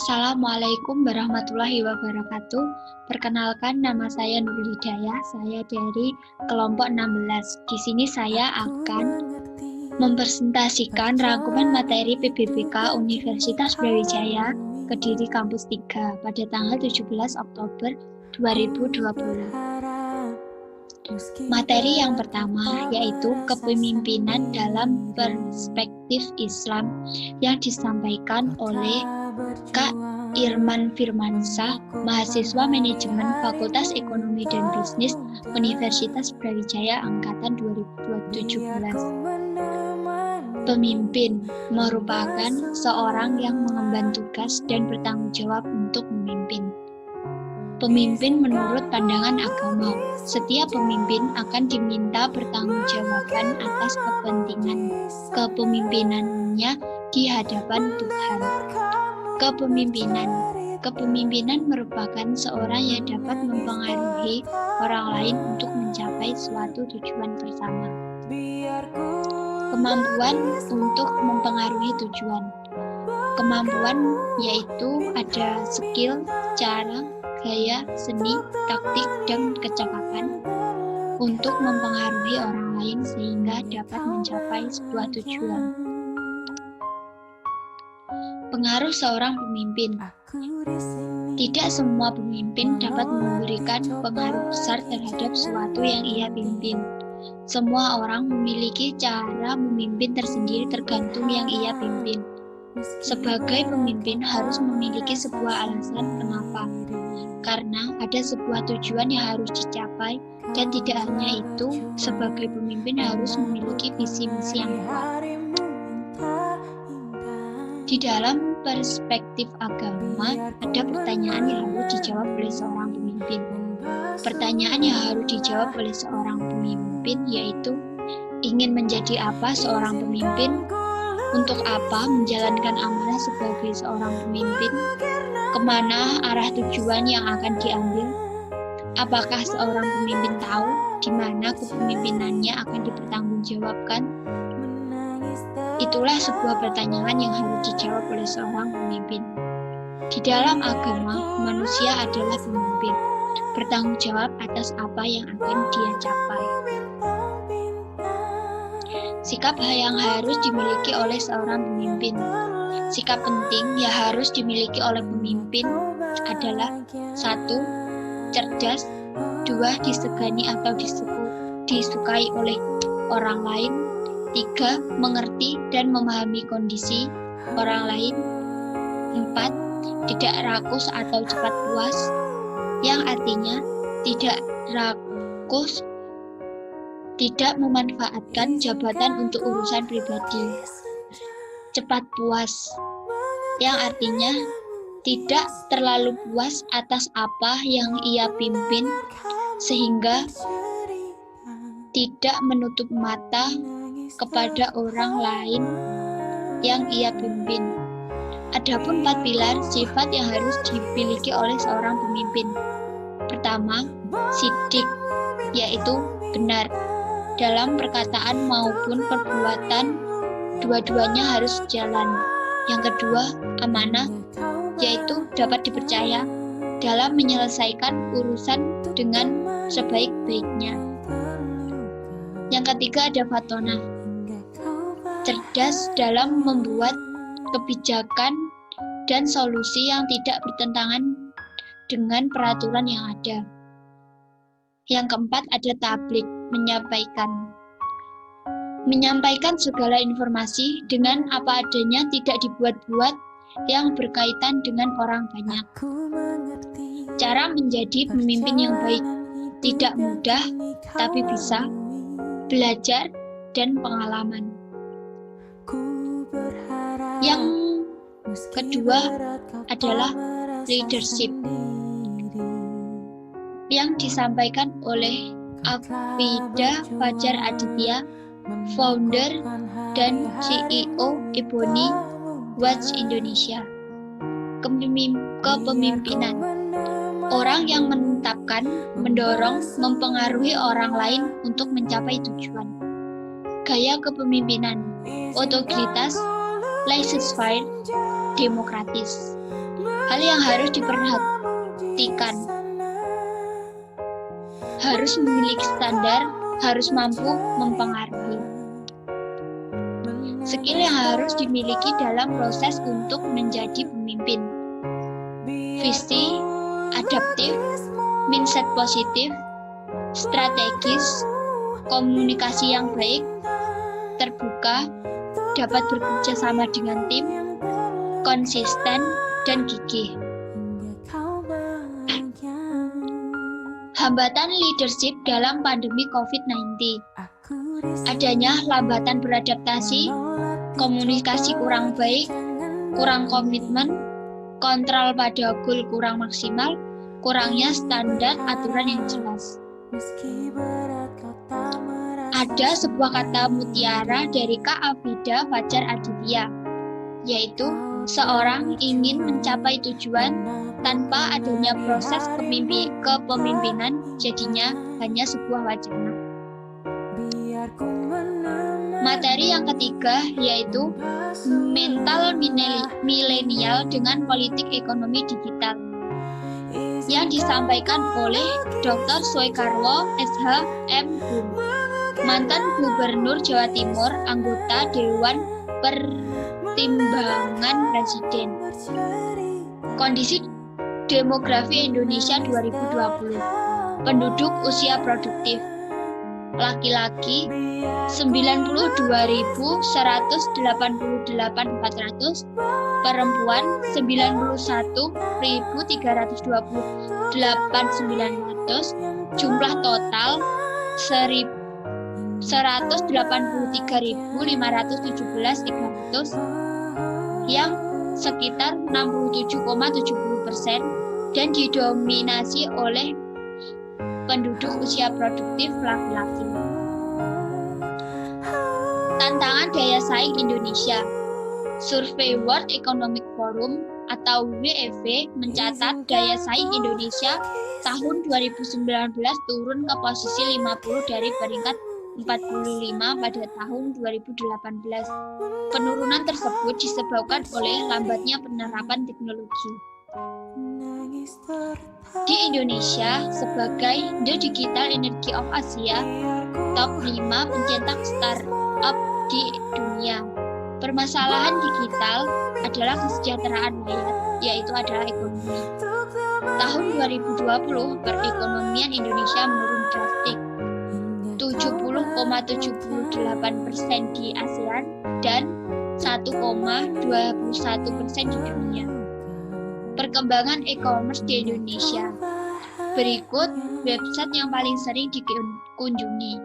Assalamualaikum warahmatullahi wabarakatuh. Perkenalkan, nama saya Nurul Hidayah. Saya dari kelompok 16. Di sini saya akan mempresentasikan rangkuman materi PBBK Universitas Brawijaya Kediri Kampus 3 pada tanggal 17 Oktober 2020. Materi yang pertama yaitu kepemimpinan dalam perspektif Islam yang disampaikan oleh Kak Irman Firmansyah, mahasiswa manajemen Fakultas Ekonomi dan Bisnis Universitas Brawijaya angkatan 2017. Pemimpin merupakan seorang yang mengemban tugas dan bertanggung jawab untuk memimpin. Pemimpin menurut pandangan agama, setiap pemimpin akan diminta bertanggungjawaban atas kepentingan kepemimpinannya di hadapan Tuhan. Kepemimpinan merupakan seorang yang dapat mempengaruhi orang lain untuk mencapai suatu tujuan bersama. Kemampuan untuk mempengaruhi tujuan. Kemampuan yaitu ada skill, cara, gaya, seni, taktik, dan kecakapan untuk mempengaruhi orang lain sehingga dapat mencapai sebuah tujuan. Pengaruh seorang pemimpin. Tidak semua pemimpin dapat memberikan pengaruh besar terhadap sesuatu yang ia pimpin. Semua orang memiliki cara memimpin tersendiri tergantung yang ia pimpin. Sebagai pemimpin harus memiliki sebuah alasan kenapa. Karena ada sebuah tujuan yang harus dicapai, dan tidak hanya itu, sebagai pemimpin harus memiliki visi misi yang kuat. Di dalam perspektif agama, ada pertanyaan yang harus dijawab oleh seorang pemimpin. Pertanyaan yang harus dijawab oleh seorang pemimpin yaitu, ingin menjadi apa seorang pemimpin? Untuk apa menjalankan amanah sebagai seorang pemimpin? Kemana arah tujuan yang akan diambil? Apakah seorang pemimpin tahu di mana kepemimpinannya akan dipertanggungjawabkan? Itulah sebuah pertanyaan yang harus dijawab oleh seorang pemimpin. Di dalam agama, manusia adalah pemimpin, bertanggung jawab atas apa yang akan dia capai. Sikap yang harus dimiliki oleh seorang pemimpin. Sikap penting yang harus dimiliki oleh pemimpin adalah 1. Cerdas, 2. Disegani atau disukai oleh orang lain, 3. Mengerti dan memahami kondisi orang lain, 4. Tidak rakus atau cepat puas, yang artinya tidak rakus, tidak memanfaatkan jabatan untuk urusan pribadi. Cepat puas, yang artinya tidak terlalu puas atas apa yang ia pimpin, sehingga tidak menutup mata kepada orang lain yang ia pimpin. Adapun 4 pilar sifat yang harus dimiliki oleh seorang pemimpin. Pertama, sidik, yaitu benar dalam perkataan maupun perbuatan, dua-duanya harus jalan. Yang kedua, amanah, yaitu dapat dipercaya dalam menyelesaikan urusan dengan sebaik-baiknya. Yang ketiga ada fatona, cerdas dalam membuat kebijakan dan solusi yang tidak bertentangan dengan peraturan yang ada. Yang keempat ada tablik, menyampaikan segala informasi dengan apa adanya, tidak dibuat-buat yang berkaitan dengan orang banyak. Cara menjadi pemimpin yang baik tidak mudah, tapi bisa belajar dan pengalaman. Yang kedua adalah leadership yang disampaikan oleh Afida Fajar Aditya, founder dan CEO Ebony Watch Indonesia. Kepemimpinan, orang yang menetapkan, mendorong, mempengaruhi orang lain untuk mencapai tujuan. Gaya kepemimpinan, otoritas, laissez-faire, demokratis. Hal yang harus diperhatikan, harus memiliki standar, harus mampu mempengaruhi. Skill yang harus dimiliki dalam proses untuk menjadi pemimpin. Visi, adaptif, mindset positif, strategis, komunikasi yang baik, terbuka, dapat bekerja sama dengan tim, konsisten, dan gigih. Hambatan leadership dalam pandemi COVID-19. Adanya lambatan beradaptasi, komunikasi kurang baik, kurang komitmen, kontrol pada goal kurang maksimal, kurangnya standar aturan yang jelas. Ada sebuah kata mutiara dari Kak Afida Fajar Aditya, yaitu seorang ingin mencapai tujuan tanpa adanya proses kepemimpinan jadinya hanya sebuah wacana. Materi yang ketiga yaitu mental milenial dengan politik ekonomi digital yang disampaikan oleh Dr. Soekarwo SH M.Hum, mantan Gubernur Jawa Timur, anggota Dewan Pertimbangan Presiden. Kondisi demografi Indonesia 2020. Penduduk usia produktif. Laki-laki 92.188.400, perempuan 91.328.900, jumlah total 183.517.300 yang sekitar 67,70% dan didominasi oleh penduduk usia produktif laki-laki. Tantangan daya saing Indonesia. Survei World Economic Forum atau WEF mencatat daya saing Indonesia tahun 2019 turun ke posisi 50 dari peringkat 45 pada tahun 2018. Penurunan tersebut disebabkan oleh lambatnya penerapan teknologi. Di Indonesia, sebagai The Digital Energy of Asia, top 5 pencetak startup di dunia. Permasalahan digital adalah kesejahteraan rakyat, yaitu adalah ekonomi. Tahun 2020, perekonomian Indonesia menurun drastik, 70,78% di ASEAN dan 1,21% di dunia. Perkembangan e-commerce di Indonesia. Berikut website yang paling sering dikunjungi.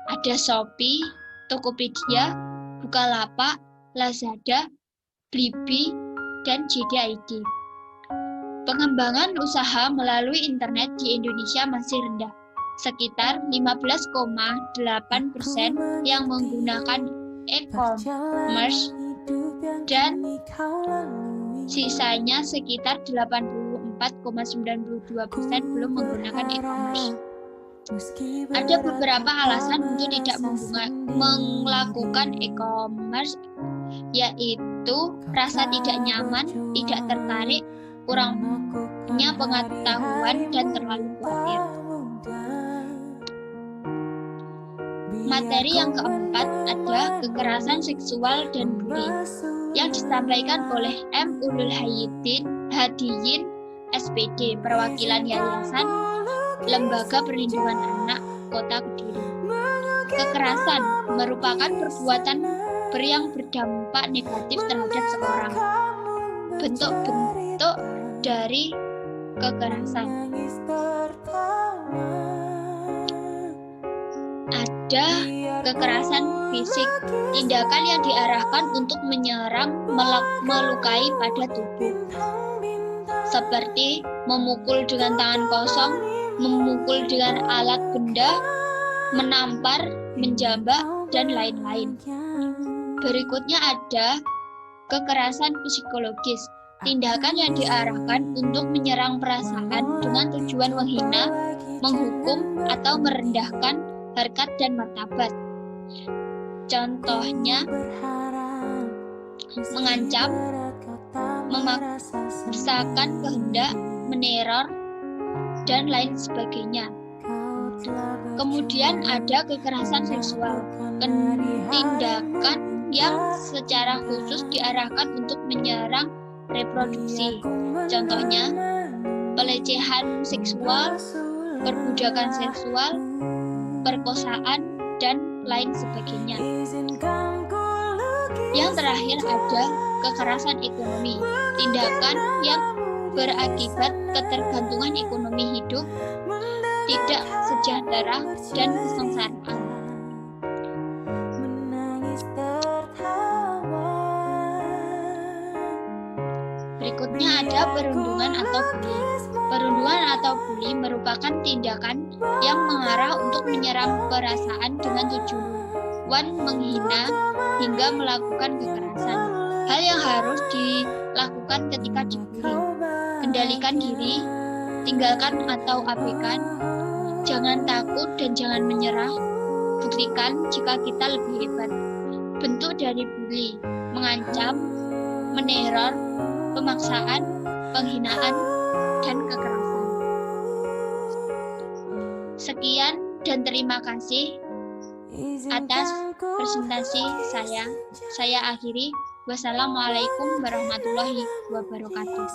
Ada Shopee, Tokopedia, Bukalapak, Lazada, Blibli, dan JD.id. Pengembangan usaha melalui internet di Indonesia masih rendah, sekitar 15,8% yang menggunakan e-commerce dan sisanya sekitar 84,92% belum menggunakan e-commerce. Ada beberapa alasan untuk tidak melakukan e-commerce, yaitu rasa tidak nyaman, tidak tertarik, kurangnya pengetahuan, dan terlalu khawatir. Materi yang keempat ada kekerasan seksual dan bullying yang disampaikan oleh M. Ulul Hadiyin SPD, perwakilan Yayasan Lembaga Perlindungan Anak Kota Kediri. Kekerasan merupakan perbuatan yang berdampak negatif terhadap seorang. Bentuk-bentuk dari kekerasan. Ada kekerasan fisik, tindakan yang diarahkan untuk menyerang, melukai pada tubuh, seperti memukul dengan tangan kosong, memukul dengan alat benda, menampar, menjambak, dan lain-lain. Berikutnya ada kekerasan psikologis, tindakan yang diarahkan untuk menyerang perasaan dengan tujuan menghina, menghukum, atau merendahkan harkat dan martabat. Contohnya, mengancam, memaksakan kehendak, meneror, dan lain sebagainya. Kemudian ada kekerasan seksual, tindakan yang secara khusus diarahkan untuk menyerang reproduksi. Contohnya, pelecehan seksual, perbudakan seksual, perkosaan, dan lain sebagainya. Yang terakhir ada kekerasan ekonomi, tindakan yang berakibat ketergantungan ekonomi hidup, tidak sejahtera, dan kesengsaraan. Berikutnya ada perundungan atau bully. Perundungan atau bully merupakan tindakan yang mengarah untuk menyerang perasaan dengan tujuan menghina hingga melakukan kekerasan. Hal yang harus dilakukan ketika dibully: kendalikan diri, tinggalkan atau abaikan, jangan takut dan jangan menyerah, buktikan jika kita lebih hebat. Bentuk dari bully: mengancam, meneror, pemaksaan, penghinaan, dan kekerasan. Sekian dan terima kasih atas presentasi saya. Saya akhiri. Wassalamualaikum warahmatullahi wabarakatuh.